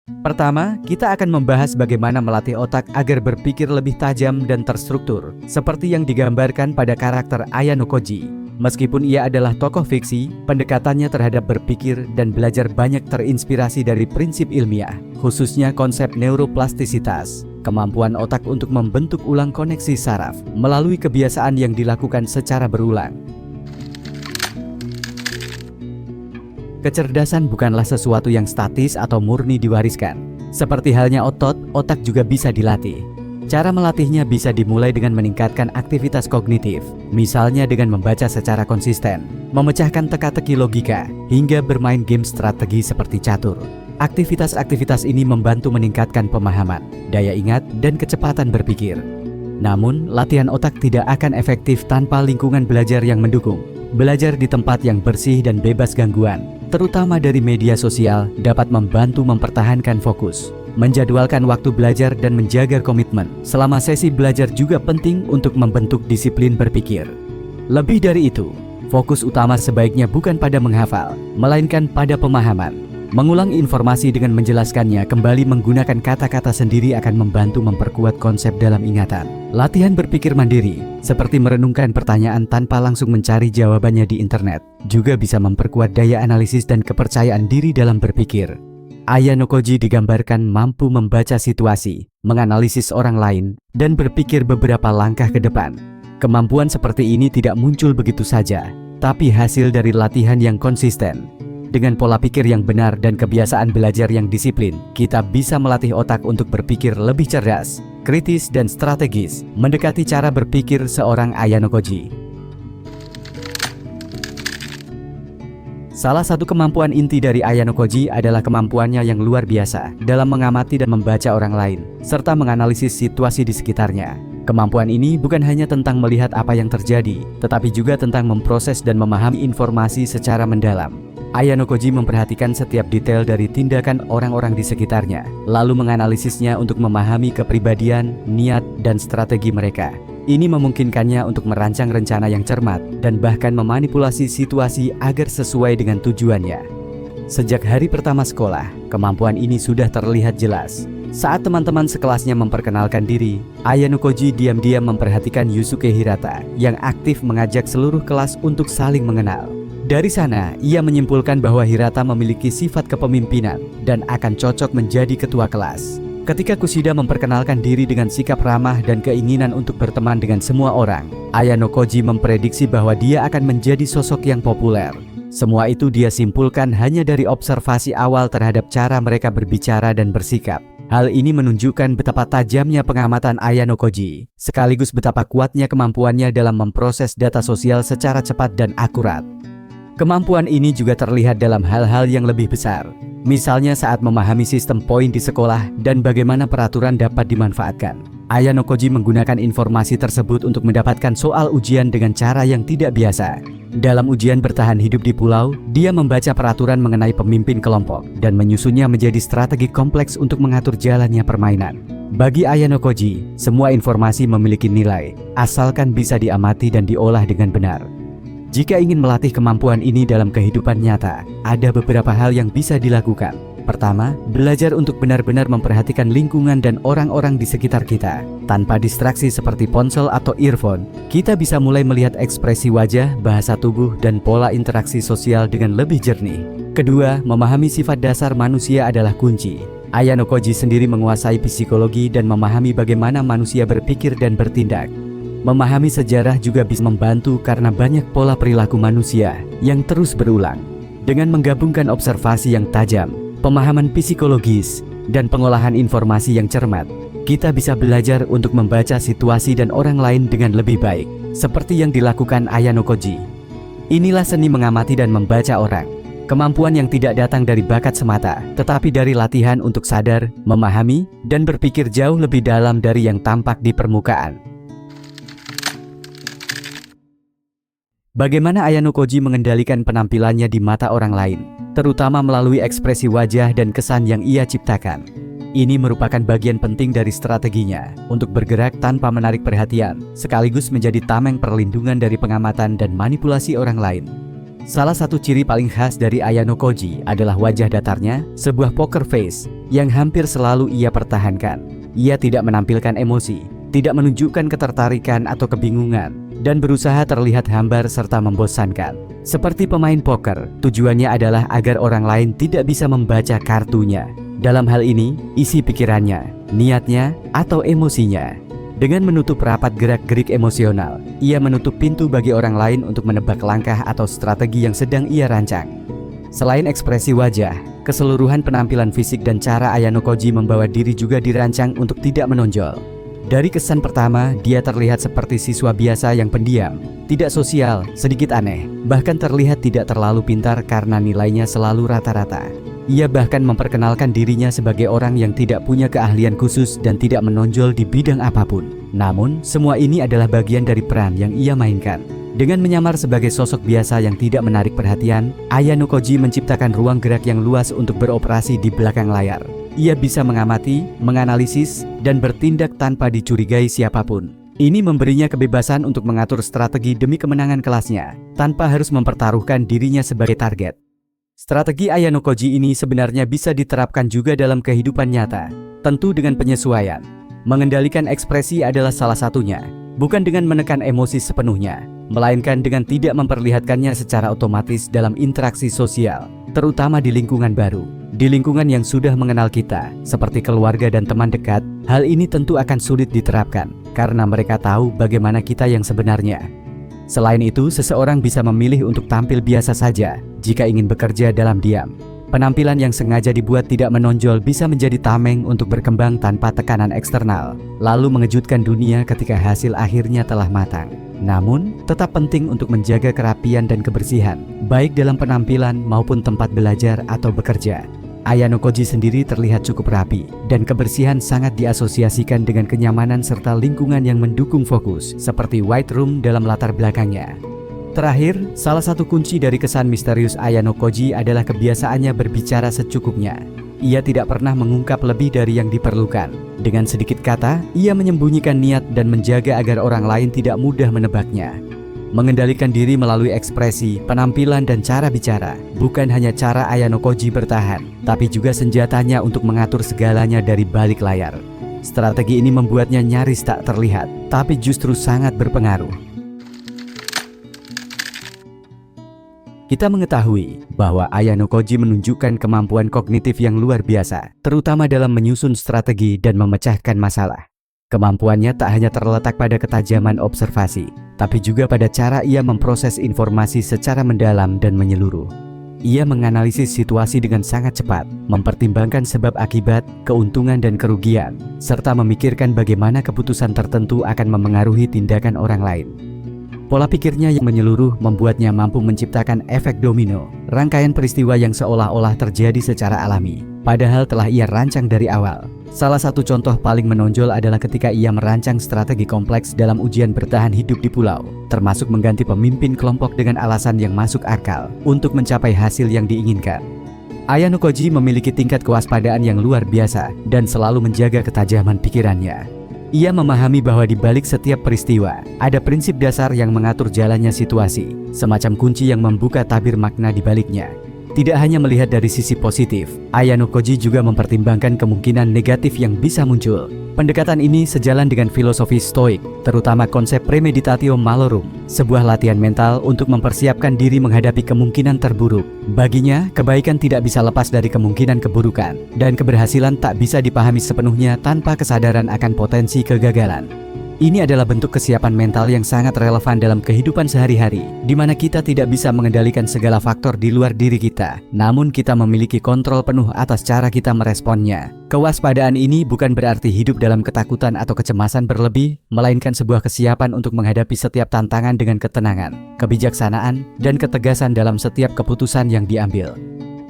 Pertama, kita akan membahas bagaimana melatih otak agar berpikir lebih tajam dan terstruktur, seperti yang digambarkan pada karakter Ayano Koji. Meskipun ia adalah tokoh fiksi, pendekatannya terhadap berpikir dan belajar banyak terinspirasi dari prinsip ilmiah, khususnya konsep neuroplastisitas, kemampuan otak untuk membentuk ulang koneksi saraf melalui kebiasaan yang dilakukan secara berulang. Kecerdasan bukanlah sesuatu yang statis atau murni diwariskan. Seperti halnya otot, otak juga bisa dilatih. Cara melatihnya bisa dimulai dengan meningkatkan aktivitas kognitif, misalnya dengan membaca secara konsisten, memecahkan teka-teki logika, hingga bermain game strategi seperti catur. Aktivitas-aktivitas ini membantu meningkatkan pemahaman, daya ingat, dan kecepatan berpikir. Namun, latihan otak tidak akan efektif tanpa lingkungan belajar yang mendukung. Belajar di tempat yang bersih dan bebas gangguan, terutama dari media sosial, dapat membantu mempertahankan fokus. Menjadwalkan waktu belajar dan menjaga komitmen selama sesi belajar juga penting untuk membentuk disiplin berpikir. Lebih dari itu, fokus utama sebaiknya bukan pada menghafal, melainkan pada pemahaman. Mengulang informasi dengan menjelaskannya kembali menggunakan kata-kata sendiri akan membantu memperkuat konsep dalam ingatan. Latihan berpikir mandiri, seperti merenungkan pertanyaan tanpa langsung mencari jawabannya di internet, juga bisa memperkuat daya analisis dan kepercayaan diri dalam berpikir. Ayano Koji digambarkan mampu membaca situasi, menganalisis orang lain, dan berpikir beberapa langkah ke depan. Kemampuan seperti ini tidak muncul begitu saja, tapi hasil dari latihan yang konsisten. Dengan pola pikir yang benar dan kebiasaan belajar yang disiplin, kita bisa melatih otak untuk berpikir lebih cerdas, kritis, dan strategis, mendekati cara berpikir seorang Ayano Koji. Salah satu kemampuan inti dari Ayano Koji adalah kemampuannya yang luar biasa dalam mengamati dan membaca orang lain, serta menganalisis situasi di sekitarnya. Kemampuan ini bukan hanya tentang melihat apa yang terjadi, tetapi juga tentang memproses dan memahami informasi secara mendalam. Ayano Koji memperhatikan setiap detail dari tindakan orang-orang di sekitarnya, lalu menganalisisnya untuk memahami kepribadian, niat, dan strategi mereka. Ini memungkinkannya untuk merancang rencana yang cermat dan bahkan memanipulasi situasi agar sesuai dengan tujuannya. Sejak hari pertama sekolah, kemampuan ini sudah terlihat jelas. Saat teman-teman sekelasnya memperkenalkan diri, Ayano Koji diam-diam memperhatikan Yusuke Hirata yang aktif mengajak seluruh kelas untuk saling mengenal. Dari sana, ia menyimpulkan bahwa Hirata memiliki sifat kepemimpinan dan akan cocok menjadi ketua kelas. Ketika Kushida memperkenalkan diri dengan sikap ramah dan keinginan untuk berteman dengan semua orang, Ayano Koji memprediksi bahwa dia akan menjadi sosok yang populer. Semua itu dia simpulkan hanya dari observasi awal terhadap cara mereka berbicara dan bersikap. Hal ini menunjukkan betapa tajamnya pengamatan Ayano Koji, sekaligus betapa kuatnya kemampuannya dalam memproses data sosial secara cepat dan akurat. Kemampuan ini juga terlihat dalam hal-hal yang lebih besar, misalnya saat memahami sistem poin di sekolah dan bagaimana peraturan dapat dimanfaatkan. Ayano Koji menggunakan informasi tersebut untuk mendapatkan soal ujian dengan cara yang tidak biasa. Dalam ujian bertahan hidup di pulau, dia membaca peraturan mengenai pemimpin kelompok dan menyusunnya menjadi strategi kompleks untuk mengatur jalannya permainan. Bagi Ayano Koji, semua informasi memiliki nilai, asalkan bisa diamati dan diolah dengan benar. Jika ingin melatih kemampuan ini dalam kehidupan nyata, ada beberapa hal yang bisa dilakukan. Pertama, belajar untuk benar-benar memperhatikan lingkungan dan orang-orang di sekitar kita. Tanpa distraksi seperti ponsel atau earphone, kita bisa mulai melihat ekspresi wajah, bahasa tubuh, dan pola interaksi sosial dengan lebih jernih. Kedua, memahami sifat dasar manusia adalah kunci. Ayano Koji sendiri menguasai psikologi dan memahami bagaimana manusia berpikir dan bertindak. Memahami sejarah juga bisa membantu karena banyak pola perilaku manusia yang terus berulang. Dengan menggabungkan observasi yang tajam, pemahaman psikologis, dan pengolahan informasi yang cermat, kita bisa belajar untuk membaca situasi dan orang lain dengan lebih baik, seperti yang dilakukan Ayano Koji. Inilah seni mengamati dan membaca orang. Kemampuan yang tidak datang dari bakat semata, tetapi dari latihan untuk sadar, memahami, dan berpikir jauh lebih dalam dari yang tampak di permukaan. Bagaimana Ayano Koji mengendalikan penampilannya di mata orang lain, terutama melalui ekspresi wajah dan kesan yang ia ciptakan. Ini merupakan bagian penting dari strateginya untuk bergerak tanpa menarik perhatian, sekaligus menjadi tameng perlindungan dari pengamatan dan manipulasi orang lain. Salah satu ciri paling khas dari Ayano Koji adalah wajah datarnya, sebuah poker face yang hampir selalu ia pertahankan. Ia tidak menampilkan emosi, tidak menunjukkan ketertarikan atau kebingungan, dan berusaha terlihat hambar serta membosankan. Seperti pemain poker, tujuannya adalah agar orang lain tidak bisa membaca kartunya. Dalam hal ini, isi pikirannya, niatnya, atau emosinya. Dengan menutup rapat gerak-gerik emosional, ia menutup pintu bagi orang lain untuk menebak langkah atau strategi yang sedang ia rancang. Selain ekspresi wajah, keseluruhan penampilan fisik dan cara Ayano Koji membawa diri juga dirancang untuk tidak menonjol. Dari kesan pertama, dia terlihat seperti siswa biasa yang pendiam, tidak sosial, sedikit aneh, bahkan terlihat tidak terlalu pintar karena nilainya selalu rata-rata. Ia bahkan memperkenalkan dirinya sebagai orang yang tidak punya keahlian khusus dan tidak menonjol di bidang apapun. Namun, semua ini adalah bagian dari peran yang ia mainkan. Dengan menyamar sebagai sosok biasa yang tidak menarik perhatian, Ayano Koji menciptakan ruang gerak yang luas untuk beroperasi di belakang layar. Ia bisa mengamati, menganalisis, dan bertindak tanpa dicurigai siapapun. Ini memberinya kebebasan untuk mengatur strategi demi kemenangan kelasnya, tanpa harus mempertaruhkan dirinya sebagai target. Strategi Ayano Koji ini sebenarnya bisa diterapkan juga dalam kehidupan nyata, tentu dengan penyesuaian. Mengendalikan ekspresi adalah salah satunya, bukan dengan menekan emosi sepenuhnya, melainkan dengan tidak memperlihatkannya secara otomatis dalam interaksi sosial, terutama di lingkungan baru. Di lingkungan yang sudah mengenal kita, seperti keluarga dan teman dekat, hal ini tentu akan sulit diterapkan, karena mereka tahu bagaimana kita yang sebenarnya. Selain itu, seseorang bisa memilih untuk tampil biasa saja jika ingin bekerja dalam diam. Penampilan yang sengaja dibuat tidak menonjol bisa menjadi tameng untuk berkembang tanpa tekanan eksternal, lalu mengejutkan dunia ketika hasil akhirnya telah matang. Namun, tetap penting untuk menjaga kerapian dan kebersihan, baik dalam penampilan maupun tempat belajar atau bekerja. Ayano Koji sendiri terlihat cukup rapi, dan kebersihan sangat diasosiasikan dengan kenyamanan serta lingkungan yang mendukung fokus, seperti white room dalam latar belakangnya. Terakhir, salah satu kunci dari kesan misterius Ayano Koji adalah kebiasaannya berbicara secukupnya. Ia tidak pernah mengungkap lebih dari yang diperlukan. Dengan sedikit kata, ia menyembunyikan niat dan menjaga agar orang lain tidak mudah menebaknya. Mengendalikan diri melalui ekspresi, penampilan, dan cara bicara bukan hanya cara Ayano Koji bertahan, tapi juga senjatanya untuk mengatur segalanya dari balik layar. Strategi ini membuatnya nyaris tak terlihat, tapi justru sangat berpengaruh. Kita mengetahui bahwa Ayano Koji menunjukkan kemampuan kognitif yang luar biasa, terutama dalam menyusun strategi dan memecahkan masalah. Kemampuannya tak hanya terletak pada ketajaman observasi, tapi juga pada cara ia memproses informasi secara mendalam dan menyeluruh. Ia menganalisis situasi dengan sangat cepat, mempertimbangkan sebab akibat, keuntungan dan kerugian, serta memikirkan bagaimana keputusan tertentu akan memengaruhi tindakan orang lain. Pola pikirnya yang menyeluruh membuatnya mampu menciptakan efek domino, rangkaian peristiwa yang seolah-olah terjadi secara alami, padahal telah ia rancang dari awal. Salah satu contoh paling menonjol adalah ketika ia merancang strategi kompleks dalam ujian bertahan hidup di pulau, termasuk mengganti pemimpin kelompok dengan alasan yang masuk akal untuk mencapai hasil yang diinginkan. Ayano Koji memiliki tingkat kewaspadaan yang luar biasa dan selalu menjaga ketajaman pikirannya. Ia memahami bahwa di balik setiap peristiwa ada prinsip dasar yang mengatur jalannya situasi, semacam kunci yang membuka tabir makna di baliknya. Tidak hanya melihat dari sisi positif, Ayano Koji juga mempertimbangkan kemungkinan negatif yang bisa muncul. Pendekatan ini sejalan dengan filosofi Stoik, terutama konsep premeditatio malorum, sebuah latihan mental untuk mempersiapkan diri menghadapi kemungkinan terburuk. Baginya, kebaikan tidak bisa lepas dari kemungkinan keburukan, dan keberhasilan tak bisa dipahami sepenuhnya tanpa kesadaran akan potensi kegagalan. Ini adalah bentuk kesiapan mental yang sangat relevan dalam kehidupan sehari-hari, di mana kita tidak bisa mengendalikan segala faktor di luar diri kita, namun kita memiliki kontrol penuh atas cara kita meresponnya. Kewaspadaan ini bukan berarti hidup dalam ketakutan atau kecemasan berlebih, melainkan sebuah kesiapan untuk menghadapi setiap tantangan dengan ketenangan, kebijaksanaan, dan ketegasan dalam setiap keputusan yang diambil.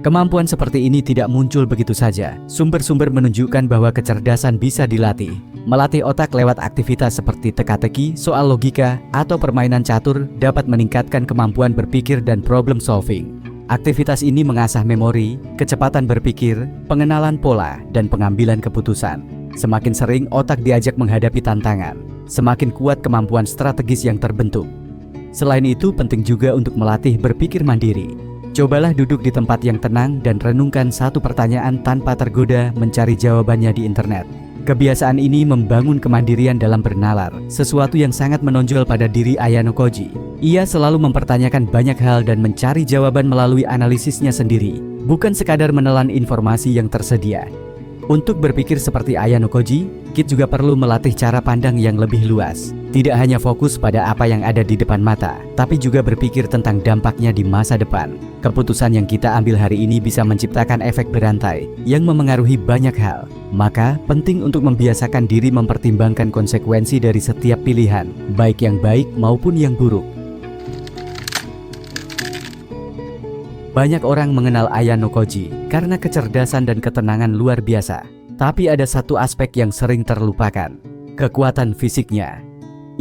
Kemampuan seperti ini tidak muncul begitu saja. Sumber-sumber menunjukkan bahwa kecerdasan bisa dilatih. Melatih otak lewat aktivitas seperti teka-teki, soal logika, atau permainan catur dapat meningkatkan kemampuan berpikir dan problem solving. Aktivitas ini mengasah memori, kecepatan berpikir, pengenalan pola, dan pengambilan keputusan. Semakin sering otak diajak menghadapi tantangan, semakin kuat kemampuan strategis yang terbentuk. Selain itu, penting juga untuk melatih berpikir mandiri. Cobalah duduk di tempat yang tenang dan renungkan satu pertanyaan tanpa tergoda mencari jawabannya di internet. Kebiasaan ini membangun kemandirian dalam bernalar, sesuatu yang sangat menonjol pada diri Ayano Koji. Ia selalu mempertanyakan banyak hal dan mencari jawaban melalui analisisnya sendiri, bukan sekadar menelan informasi yang tersedia. Untuk berpikir seperti Ayano Koji, kita juga perlu melatih cara pandang yang lebih luas. Tidak hanya fokus pada apa yang ada di depan mata, tapi juga berpikir tentang dampaknya di masa depan. Keputusan yang kita ambil hari ini bisa menciptakan efek berantai yang memengaruhi banyak hal. Maka, penting untuk membiasakan diri mempertimbangkan konsekuensi dari setiap pilihan, baik yang baik maupun yang buruk. Banyak orang mengenal Ayano Koji karena kecerdasan dan ketenangan luar biasa. Tapi ada satu aspek yang sering terlupakan, kekuatan fisiknya.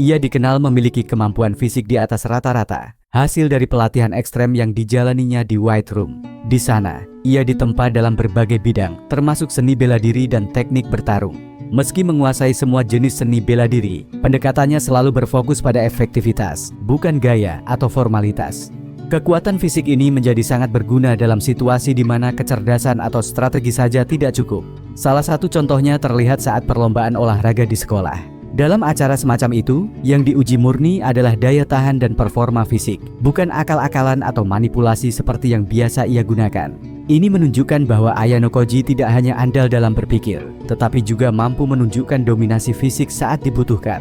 Ia dikenal memiliki kemampuan fisik di atas rata-rata, hasil dari pelatihan ekstrem yang dijalaninya di White Room. Di sana, ia ditempa dalam berbagai bidang, termasuk seni bela diri dan teknik bertarung. Meski menguasai semua jenis seni bela diri, pendekatannya selalu berfokus pada efektivitas, bukan gaya atau formalitas. Kekuatan fisik ini menjadi sangat berguna dalam situasi di mana kecerdasan atau strategi saja tidak cukup. Salah satu contohnya terlihat saat perlombaan olahraga di sekolah. Dalam acara semacam itu, yang diuji murni adalah daya tahan dan performa fisik, bukan akal-akalan atau manipulasi seperti yang biasa ia gunakan. Ini menunjukkan bahwa Ayano Koji tidak hanya andal dalam berpikir, tetapi juga mampu menunjukkan dominasi fisik saat dibutuhkan.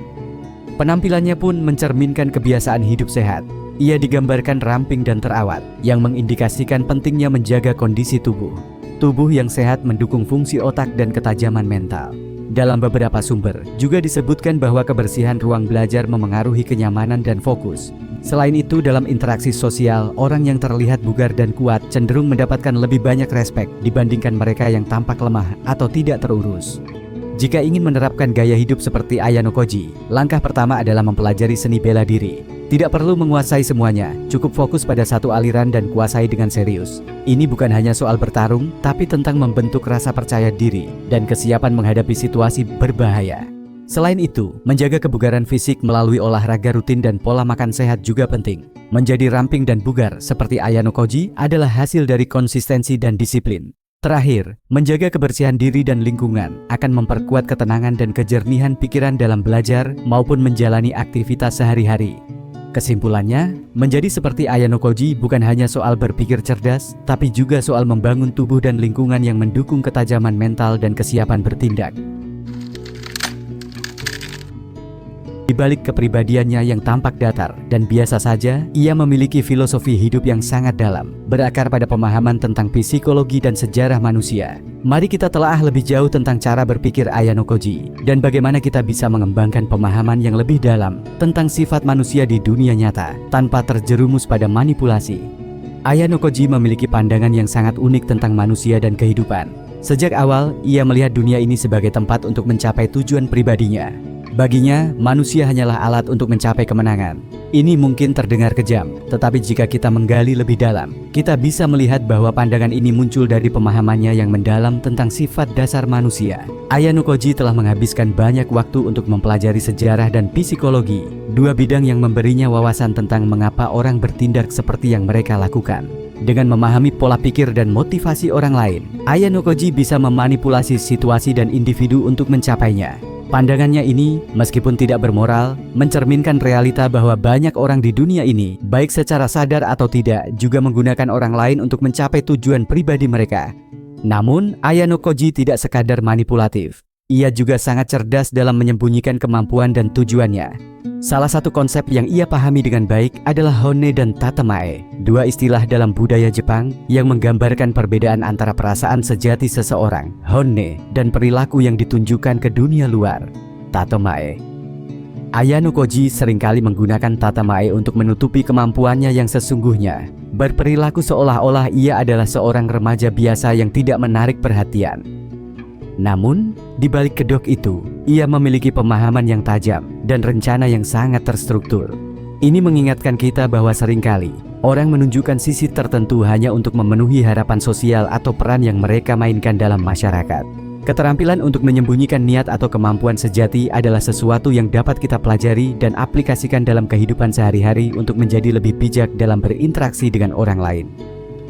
Penampilannya pun mencerminkan kebiasaan hidup sehat. Ia digambarkan ramping dan terawat, yang mengindikasikan pentingnya menjaga kondisi tubuh. Tubuh yang sehat mendukung fungsi otak dan ketajaman mental. Dalam beberapa sumber, juga disebutkan bahwa kebersihan ruang belajar memengaruhi kenyamanan dan fokus. Selain itu, dalam interaksi sosial, orang yang terlihat bugar dan kuat cenderung mendapatkan lebih banyak respek dibandingkan mereka yang tampak lemah atau tidak terurus. Jika ingin menerapkan gaya hidup seperti Ayano Koji, langkah pertama adalah mempelajari seni bela diri. Tidak perlu menguasai semuanya, cukup fokus pada satu aliran dan kuasai dengan serius. Ini bukan hanya soal bertarung, tapi tentang membentuk rasa percaya diri dan kesiapan menghadapi situasi berbahaya. Selain itu, menjaga kebugaran fisik melalui olahraga rutin dan pola makan sehat juga penting. Menjadi ramping dan bugar seperti Ayano Koji adalah hasil dari konsistensi dan disiplin. Terakhir, menjaga kebersihan diri dan lingkungan akan memperkuat ketenangan dan kejernihan pikiran dalam belajar maupun menjalani aktivitas sehari-hari. Kesimpulannya, menjadi seperti Ayano Koji bukan hanya soal berpikir cerdas, tapi juga soal membangun tubuh dan lingkungan yang mendukung ketajaman mental dan kesiapan bertindak. Di balik kepribadiannya yang tampak datar dan biasa saja, ia memiliki filosofi hidup yang sangat dalam, berakar pada pemahaman tentang psikologi dan sejarah manusia. Mari kita telaah lebih jauh tentang cara berpikir Ayano Koji dan bagaimana kita bisa mengembangkan pemahaman yang lebih dalam tentang sifat manusia di dunia nyata tanpa terjerumus pada manipulasi. Ayano Koji memiliki pandangan yang sangat unik tentang manusia dan kehidupan. Sejak awal, ia melihat dunia ini sebagai tempat untuk mencapai tujuan pribadinya. Baginya, manusia hanyalah alat untuk mencapai kemenangan. Ini mungkin terdengar kejam, tetapi jika kita menggali lebih dalam, kita bisa melihat bahwa pandangan ini muncul dari pemahamannya yang mendalam tentang sifat dasar manusia. Ayano Koji telah menghabiskan banyak waktu untuk mempelajari sejarah dan psikologi, dua bidang yang memberinya wawasan tentang mengapa orang bertindak seperti yang mereka lakukan. Dengan memahami pola pikir dan motivasi orang lain, Ayano Koji bisa memanipulasi situasi dan individu untuk mencapainya. Pandangannya ini, meskipun tidak bermoral, mencerminkan realita bahwa banyak orang di dunia ini, baik secara sadar atau tidak, juga menggunakan orang lain untuk mencapai tujuan pribadi mereka. Namun, Ayano Koji tidak sekadar manipulatif. Ia juga sangat cerdas dalam menyembunyikan kemampuan dan tujuannya. Salah satu konsep yang ia pahami dengan baik adalah honne dan tatemae, dua istilah dalam budaya Jepang yang menggambarkan perbedaan antara perasaan sejati seseorang, honne, dan perilaku yang ditunjukkan ke dunia luar, tatemae. Ayano Koji seringkali menggunakan tatemae untuk menutupi kemampuannya yang sesungguhnya, berperilaku seolah-olah ia adalah seorang remaja biasa yang tidak menarik perhatian. Namun, di balik kedok itu, ia memiliki pemahaman yang tajam dan rencana yang sangat terstruktur. Ini mengingatkan kita bahwa seringkali orang menunjukkan sisi tertentu hanya untuk memenuhi harapan sosial atau peran yang mereka mainkan dalam masyarakat. Keterampilan untuk menyembunyikan niat atau kemampuan sejati adalah sesuatu yang dapat kita pelajari dan aplikasikan dalam kehidupan sehari-hari untuk menjadi lebih bijak dalam berinteraksi dengan orang lain.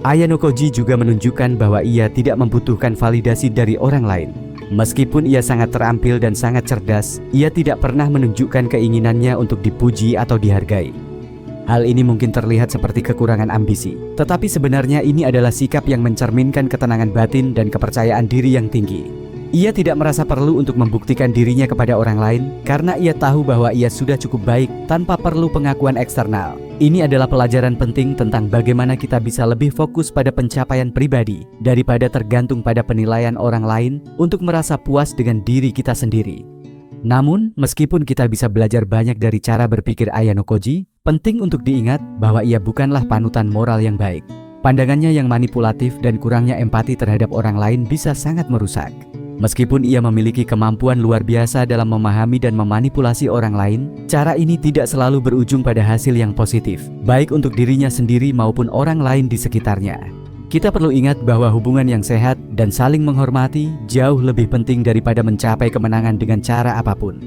Ayano Koji juga menunjukkan bahwa ia tidak membutuhkan validasi dari orang lain. Meskipun ia sangat terampil dan sangat cerdas, ia tidak pernah menunjukkan keinginannya untuk dipuji atau dihargai. Hal ini mungkin terlihat seperti kekurangan ambisi, tetapi sebenarnya ini adalah sikap yang mencerminkan ketenangan batin dan kepercayaan diri yang tinggi. Ia tidak merasa perlu untuk membuktikan dirinya kepada orang lain karena ia tahu bahwa ia sudah cukup baik tanpa perlu pengakuan eksternal. Ini adalah pelajaran penting tentang bagaimana kita bisa lebih fokus pada pencapaian pribadi daripada tergantung pada penilaian orang lain untuk merasa puas dengan diri kita sendiri. Namun, meskipun kita bisa belajar banyak dari cara berpikir Ayano Koji, penting untuk diingat bahwa ia bukanlah panutan moral yang baik. Pandangannya yang manipulatif dan kurangnya empati terhadap orang lain bisa sangat merusak. Meskipun ia memiliki kemampuan luar biasa dalam memahami dan memanipulasi orang lain, cara ini tidak selalu berujung pada hasil yang positif, baik untuk dirinya sendiri maupun orang lain di sekitarnya. Kita perlu ingat bahwa hubungan yang sehat dan saling menghormati jauh lebih penting daripada mencapai kemenangan dengan cara apapun.